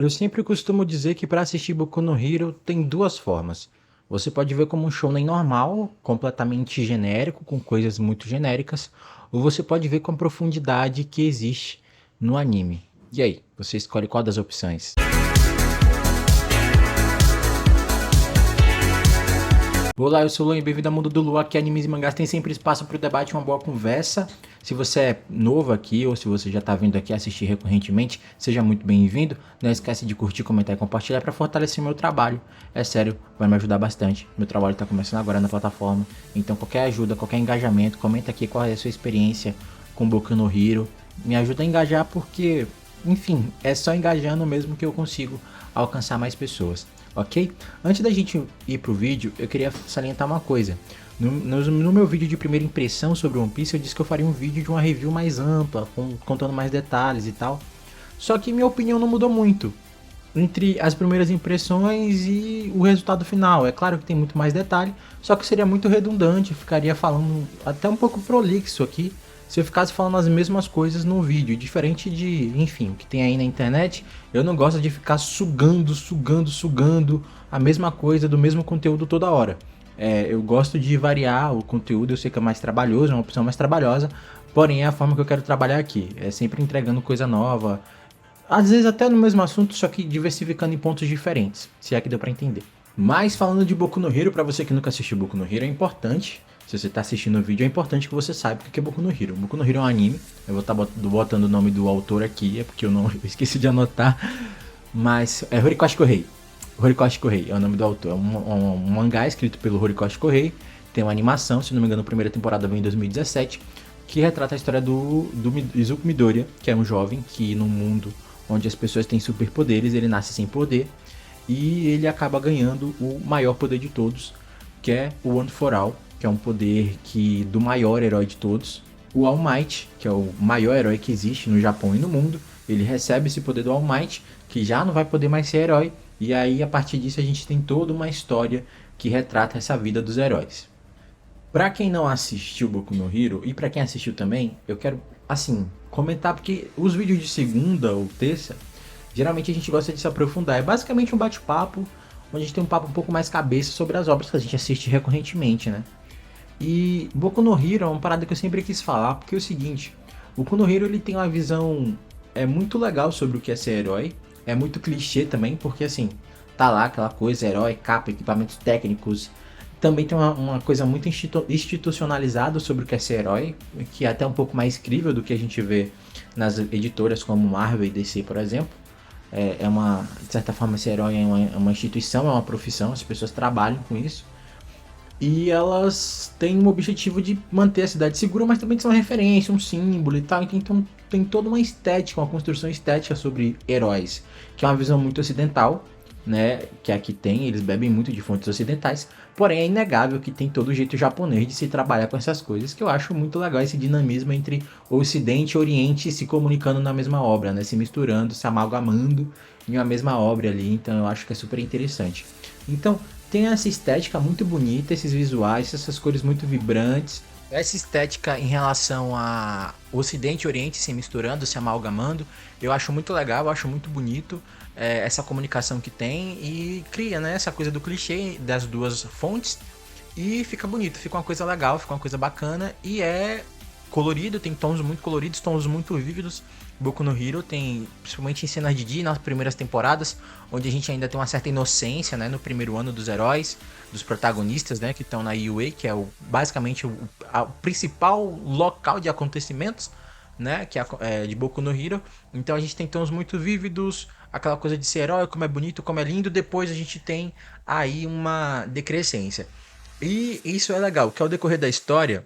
Eu sempre costumo dizer que para assistir Boku no Hero tem duas formas. Você pode ver como um shonen normal, completamente genérico, com coisas muito genéricas, ou você pode ver com a profundidade que existe no anime. E aí, você escolhe qual das opções? Olá, eu sou o Luan e bem-vindo ao Mundo do Lu. Aqui animes e mangás tem sempre espaço para o debate e uma boa conversa. Se você é novo aqui ou se você já está vindo aqui assistir recorrentemente, seja muito bem-vindo. Não esquece de curtir, comentar e compartilhar para fortalecer meu trabalho. É sério, vai me ajudar bastante. Meu trabalho está começando agora na plataforma, então qualquer ajuda, qualquer engajamento, comenta aqui qual é a sua experiência com Boku no Hero. Me ajuda a engajar porque, enfim, é só engajando mesmo que eu consigo alcançar mais pessoas. Ok? Antes da gente ir pro vídeo, eu queria salientar uma coisa. No meu vídeo de primeira impressão sobre One Piece, eu disse que eu faria um vídeo de uma review mais ampla, contando mais detalhes e tal. Só que minha opinião não mudou muito entre as primeiras impressões e o resultado final. É claro que tem muito mais detalhe, só que seria muito redundante, ficaria falando até um pouco prolixo aqui se eu ficasse falando as mesmas coisas no vídeo, diferente de, enfim, o que tem aí na internet. Eu não gosto de ficar sugando a mesma coisa do mesmo conteúdo toda hora. Eu gosto de variar o conteúdo, eu sei que é mais trabalhoso, é uma opção mais trabalhosa, porém é a forma que eu quero trabalhar aqui, é sempre entregando coisa nova, às vezes até no mesmo assunto, só que diversificando em pontos diferentes, se é que deu pra entender. Mas falando de Boku no Hero, pra você que nunca assistiu Boku no Hero, é importante, se você tá assistindo o vídeo, é importante que você saiba o que é Boku no Hero. Boku no Hero é um anime, eu vou estar botando o nome do autor aqui, é porque eu esqueci de anotar, mas é Horikoshi Kohei. Horikoshi Kohei é o nome do autor, é um mangá escrito pelo Horikoshi Kohei, tem uma animação, se não me engano a primeira temporada veio em 2017, que retrata a história do Izuku Midoriya, que é um jovem que no mundo onde as pessoas têm superpoderes, ele nasce sem poder e ele acaba ganhando o maior poder de todos, que é o One for All, que é um poder do maior herói de todos, o All Might, que é o maior herói que existe no Japão e no mundo. Ele recebe esse poder do All Might, que já não vai poder mais ser herói, e aí a partir disso a gente tem toda uma história que retrata essa vida dos heróis. Pra quem não assistiu Boku no Hero, e pra quem assistiu também, eu quero, assim, comentar, porque os vídeos de segunda ou terça, geralmente a gente gosta de se aprofundar. É basicamente um bate-papo, onde a gente tem um papo um pouco mais cabeça sobre as obras que a gente assiste recorrentemente, né? E Boku no Hero é uma parada que eu sempre quis falar, porque é o seguinte, Boku no Hero ele tem uma visão muito legal sobre o que é ser herói, é muito clichê também, porque assim, tá lá aquela coisa, herói, capa, equipamentos técnicos. Também tem uma coisa muito institucionalizada sobre o que é ser herói, que é até um pouco mais incrível do que a gente vê nas editoras como Marvel e DC, por exemplo. De certa forma, ser herói é uma instituição, é uma profissão, as pessoas trabalham com isso. E elas têm o objetivo de manter a cidade segura, mas também de ser uma referência, um símbolo e tal. Então tem toda uma estética, uma construção estética sobre heróis, que é uma visão muito ocidental, né? Que aqui tem, eles bebem muito de fontes ocidentais. Porém é inegável que tem todo o jeito japonês de se trabalhar com essas coisas, que eu acho muito legal esse dinamismo entre Ocidente e Oriente se comunicando na mesma obra, né? Se misturando, se amalgamando em uma mesma obra ali. Então eu acho que é super interessante. Então tem essa estética muito bonita, esses visuais, essas cores muito vibrantes. Essa estética em relação a Ocidente e Oriente se misturando, se amalgamando, eu acho muito legal, eu acho muito bonito essa comunicação que tem e cria, né, essa coisa do clichê das duas fontes e fica bonito, fica uma coisa legal, fica uma coisa bacana e é colorido, tem tons muito coloridos, tons muito vívidos. Boku no Hero tem, principalmente em cenas de dia, nas primeiras temporadas, onde a gente ainda tem uma certa inocência, né, no primeiro ano dos heróis, dos protagonistas, né, que estão na UA, que é basicamente o principal local de acontecimentos, né, que é de Boku no Hero. Então a gente tem tons muito vívidos, aquela coisa de ser herói, como é bonito, como é lindo. Depois a gente tem aí uma decrescência. E isso é legal, que ao decorrer da história,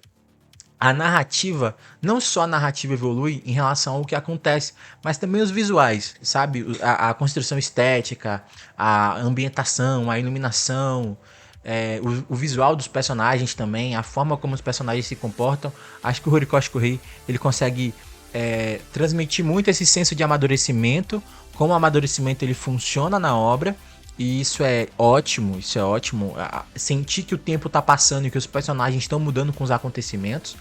a narrativa, não só a narrativa evolui em relação ao que acontece, mas também os visuais, sabe? A construção estética, a ambientação, a iluminação, o visual dos personagens também, a forma como os personagens se comportam. Acho que o Horikoshi Kohei, ele consegue transmitir muito esse senso de amadurecimento, como o amadurecimento ele funciona na obra. E isso é ótimo, isso é ótimo. Sentir que o tempo tá passando e que os personagens estão mudando com os acontecimentos.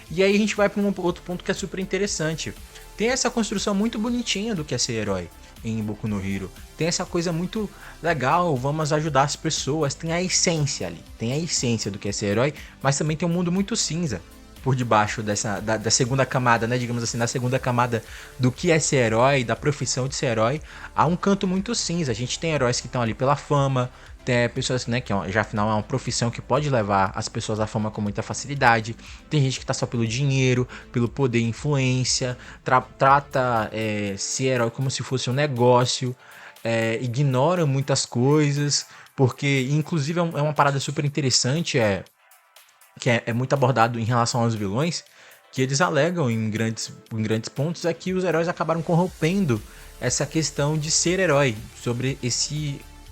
E aí a gente vai para um outro ponto que é super interessante. Tem essa construção muito bonitinha do que é ser herói em Boku no Hero. Tem essa coisa muito legal, vamos ajudar as pessoas. Tem a essência ali, tem a essência do que é ser herói, mas também tem um mundo muito cinza por debaixo da segunda camada, né? Digamos assim, na segunda camada do que é ser herói, da profissão de ser herói, há um canto muito cinza. A gente tem heróis que estão ali pela fama, tem pessoas, né, que já afinal é uma profissão que pode levar as pessoas à fama com muita facilidade. Tem gente que tá só pelo dinheiro, pelo poder e influência, trata ser herói como se fosse um negócio, ignora muitas coisas, porque inclusive é uma parada super interessante, que é muito abordado em relação aos vilões, que eles alegam em grandes pontos é que os heróis acabaram corrompendo essa questão de ser herói, sobre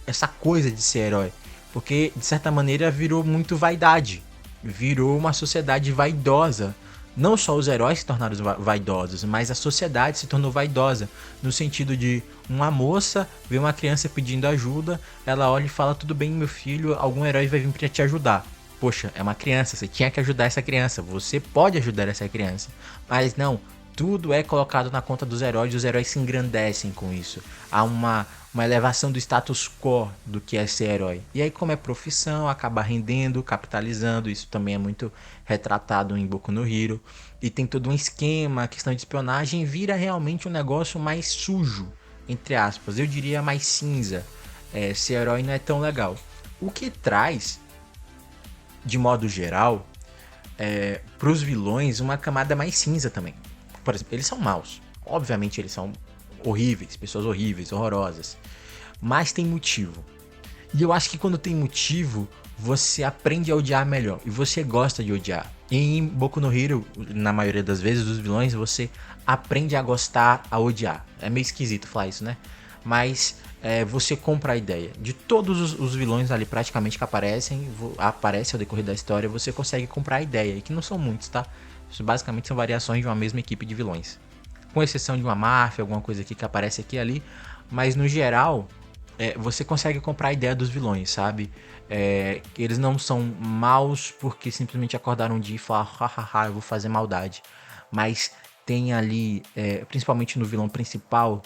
essa coisa de ser herói, porque de certa maneira virou muito vaidade, virou uma sociedade vaidosa. Não só os heróis se tornaram vaidosos, mas a sociedade se tornou vaidosa, no sentido de uma moça vê uma criança pedindo ajuda, ela olha e fala: tudo bem, meu filho, algum herói vai vir para te ajudar. Poxa, é uma criança, você tinha que ajudar essa criança, você pode ajudar essa criança. Mas não, tudo é colocado na conta dos heróis e os heróis se engrandecem com isso. Há uma elevação do status quo do que é ser herói. E aí, como é profissão, acaba rendendo, capitalizando. Isso também é muito retratado em Boku no Hero. E tem todo um esquema, a questão de espionagem vira realmente um negócio mais sujo, entre aspas. Eu diria mais cinza. Ser herói não é tão legal. O que traz, de modo geral, para os vilões uma camada mais cinza também. Por exemplo, eles são maus. Obviamente eles são horríveis, pessoas horríveis, horrorosas. Mas tem motivo. E eu acho que quando tem motivo, você aprende a odiar melhor. E você gosta de odiar. E em Boku no Hero, na maioria das vezes, dos vilões, você aprende a gostar, a odiar. É meio esquisito falar isso, né? Mas você compra a ideia. De todos os vilões ali praticamente que aparecem ao decorrer da história, você consegue comprar a ideia. E que não são muitos, tá? Isso basicamente são variações de uma mesma equipe de vilões. Com exceção de uma máfia, alguma coisa aqui que aparece aqui e ali. Mas no geral, você consegue comprar a ideia dos vilões, sabe? Eles não são maus porque simplesmente acordaram um dia e falaram: hahaha, eu vou fazer maldade. Mas tem ali, principalmente no vilão principal,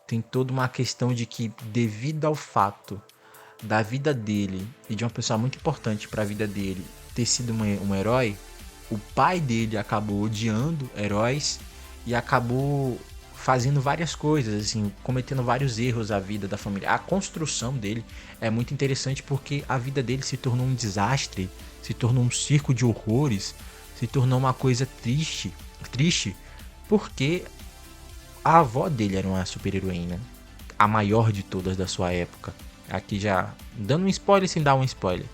tem toda uma questão de que, devido ao fato da vida dele e de uma pessoa muito importante para a vida dele ter sido um herói, o pai dele acabou odiando heróis e acabou fazendo várias coisas, assim, cometendo vários erros à vida da família. A construção dele é muito interessante porque a vida dele se tornou um desastre, se tornou um circo de horrores, se tornou uma coisa triste, porque a avó dele era uma super-heroína, a maior de todas da sua época. Aqui já dando um spoiler sem dar um spoiler.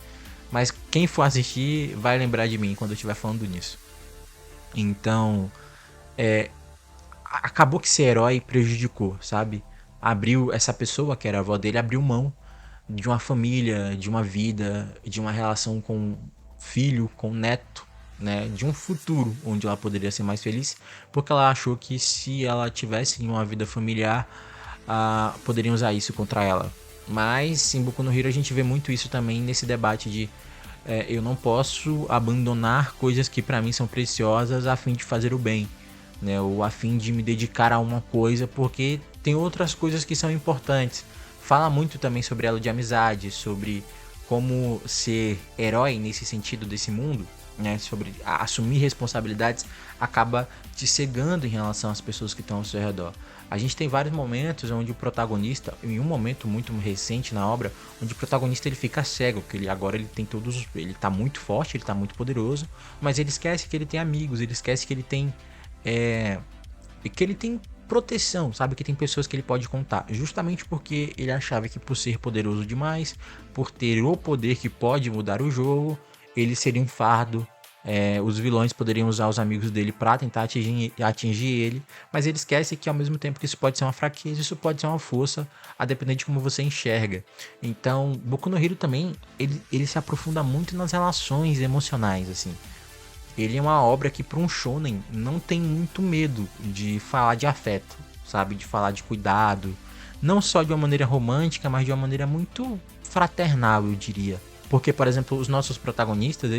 Mas quem for assistir vai lembrar de mim quando eu estiver falando nisso. Então, acabou que ser herói prejudicou, sabe? Abriu, essa pessoa que era a avó dele, abriu mão de uma família, de uma vida, de uma relação com filho, com neto, né? De um futuro onde ela poderia ser mais feliz, porque ela achou que se ela tivesse uma vida familiar, poderiam usar isso contra ela. Mas em Boku no Hero a gente vê muito isso também nesse debate de eu não posso abandonar coisas que pra mim são preciosas a fim de fazer o bem, né? Ou a fim de me dedicar a uma coisa porque tem outras coisas que são importantes. Fala muito também sobre elo de amizade, sobre como ser herói nesse sentido desse mundo, né? Sobre assumir responsabilidades acaba te cegando em relação às pessoas que estão ao seu redor. A gente tem vários momentos onde o protagonista, em um momento muito recente na obra, onde o protagonista ele fica cego, porque ele tem ele tá muito forte, ele tá muito poderoso, mas ele esquece que ele tem amigos, ele esquece que ele tem proteção, sabe? Que tem pessoas que ele pode contar, justamente porque ele achava que, por ser poderoso demais, por ter o poder que pode mudar o jogo, ele seria um fardo. Os vilões poderiam usar os amigos dele para tentar atingir ele, mas ele esquece que, ao mesmo tempo que isso pode ser uma fraqueza, isso pode ser uma força, a depender de como você enxerga. Então, Boku no Hero também, ele se aprofunda muito nas relações emocionais, assim. Ele é uma obra que, para um shonen, não tem muito medo de falar de afeto, sabe? De falar de cuidado, não só de uma maneira romântica, mas de uma maneira muito fraternal, eu diria. Porque, por exemplo, os nossos protagonistas,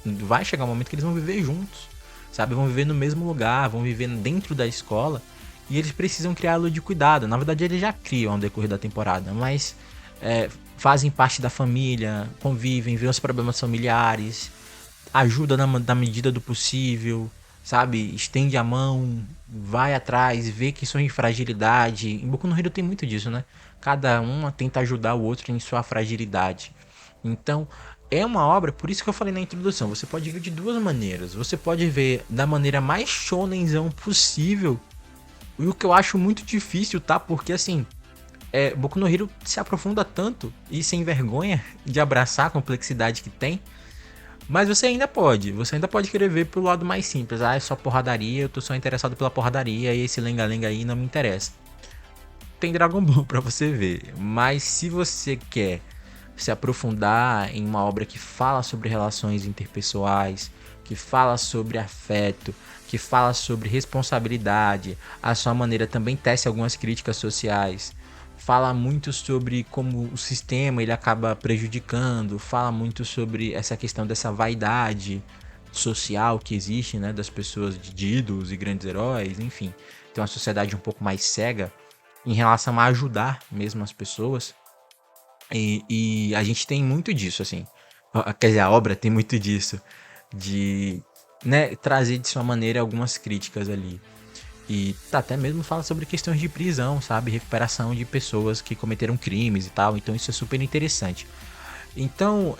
vai chegar um momento que eles vão viver juntos. sabe? Vão viver no mesmo lugar, vão viver dentro da escola e eles precisam criar elo de cuidado. Na verdade, eles já criam ao decorrer da temporada, mas fazem parte da família, convivem, veem os problemas familiares, ajuda na medida do possível, sabe? Estende a mão, vai atrás, vê que são em fragilidade. Em Boku no Hero tem muito disso, né? Cada um tenta ajudar o outro em sua fragilidade. Então, é uma obra, por isso que eu falei na introdução, você pode ver de duas maneiras. Você pode ver da maneira mais shonenzão possível, e o que eu acho muito difícil, tá? Porque assim, Boku no Hero se aprofunda tanto e sem vergonha de abraçar a complexidade que tem. Mas você ainda pode querer ver pelo lado mais simples. Ah, é só porradaria, eu tô só interessado pela porradaria e esse lenga-lenga aí não me interessa. Tem Dragon Ball pra você ver, mas se você quer se aprofundar em uma obra que fala sobre relações interpessoais, que fala sobre afeto, que fala sobre responsabilidade, a sua maneira também tece algumas críticas sociais, fala muito sobre como o sistema ele acaba prejudicando, fala muito sobre essa questão dessa vaidade social que existe, né, das pessoas de ídolos e grandes heróis, enfim, tem uma sociedade um pouco mais cega em relação a ajudar mesmo as pessoas. E a gente tem muito disso, assim. Quer dizer, a obra tem muito disso. De, né, trazer de sua maneira algumas críticas ali. E até mesmo fala sobre questões de prisão, sabe? Recuperação de pessoas que cometeram crimes e tal. Então isso é super interessante. Então,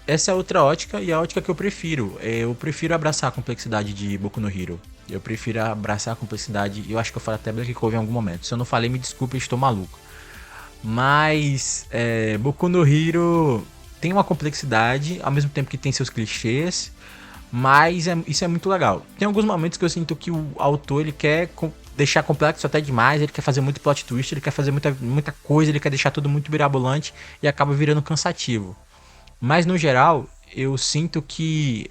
essa é outra ótica e a ótica que eu prefiro. Eu prefiro abraçar a complexidade de Boku no Hero. Eu prefiro abraçar a complexidade. Eu acho que eu falei até Black Clover em algum momento. Se eu não falei, me desculpe, eu estou maluco. Mas Boku no Hero tem uma complexidade, ao mesmo tempo que tem seus clichês, mas isso é muito legal. Tem alguns momentos que eu sinto que o autor ele quer deixar complexo até demais, ele quer fazer muito plot twist, ele quer fazer muita coisa, ele quer deixar tudo muito mirabolante e acaba virando cansativo. Mas no geral, eu sinto que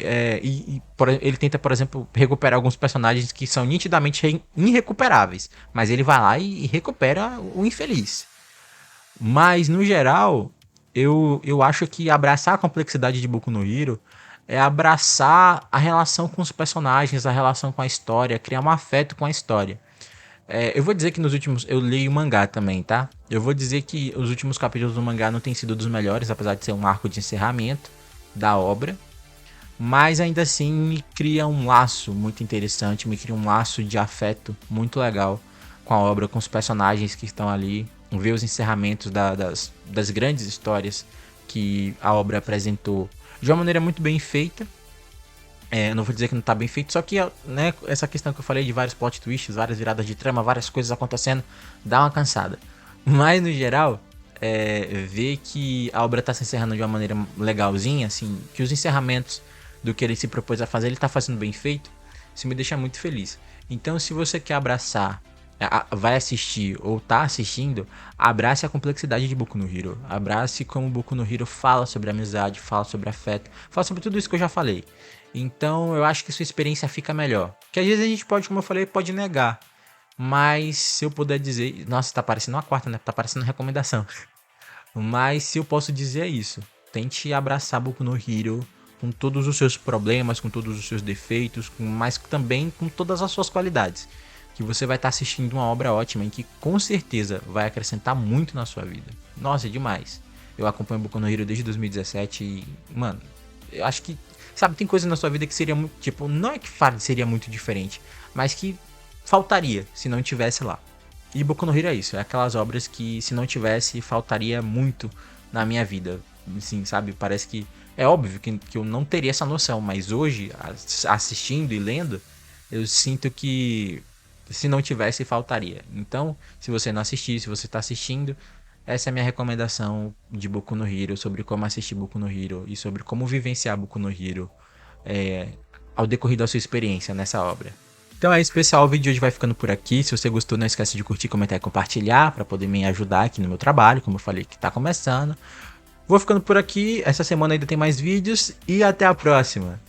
ele tenta, por exemplo, recuperar alguns personagens que são nitidamente irrecuperáveis, mas ele vai lá e recupera o infeliz. Mas, no geral, eu acho que abraçar a complexidade de Boku no Hero é abraçar a relação com os personagens, a relação com a história, criar um afeto com a história. Eu vou dizer que nos últimos... Eu leio mangá também, tá? Eu vou dizer que os últimos capítulos do mangá não têm sido dos melhores, apesar de ser um arco de encerramento da obra. Mas ainda assim me cria um laço muito interessante, me cria um laço de afeto muito legal com a obra, com os personagens que estão ali. Ver os encerramentos das grandes histórias que a obra apresentou de uma maneira muito bem feita. Não vou dizer que não está bem feito, só que né, essa questão que eu falei de vários plot twists, várias viradas de trama, várias coisas acontecendo, dá uma cansada. Mas no geral, ver que a obra está se encerrando de uma maneira legalzinha, assim, que os encerramentos do que ele se propôs a fazer, ele está fazendo bem feito, isso me deixa muito feliz. Então, se você quer abraçar, vai assistir ou tá assistindo, abrace a complexidade de Boku no Hero. Abrace como Boku no Hero fala sobre amizade, fala sobre afeto, fala sobre tudo isso que eu já falei. Então eu acho que sua experiência fica melhor. Que às vezes a gente pode, como eu falei, pode negar. Mas se eu puder dizer... Nossa, tá parecendo uma quarta, né? Tá parecendo recomendação. Mas se eu posso dizer é isso. Tente abraçar Boku no Hero com todos os seus problemas, com todos os seus defeitos, mas também com todas as suas qualidades. Que você vai estar assistindo uma obra ótima e que com certeza vai acrescentar muito na sua vida. Nossa, é demais. Eu acompanho Boku no Hero desde 2017 e, mano, eu acho que, sabe, tem coisas na sua vida que seria muito, tipo, não é que seria muito diferente, mas que faltaria se não tivesse lá. E Boku no Hero é isso, é aquelas obras que se não tivesse, faltaria muito na minha vida. Assim, sabe, parece que, é óbvio que eu não teria essa noção, mas hoje, assistindo e lendo, eu sinto que se não tivesse, faltaria. Então, se você não assistir, se você está assistindo, essa é a minha recomendação de Boku no Hero, sobre como assistir Boku no Hero e sobre como vivenciar Boku no Hero ao decorrer da sua experiência nessa obra. Então é isso, pessoal, o vídeo de hoje vai ficando por aqui. Se você gostou, não esquece de curtir, comentar e compartilhar para poder me ajudar aqui no meu trabalho, como eu falei que está começando. Vou ficando por aqui, essa semana ainda tem mais vídeos e até a próxima.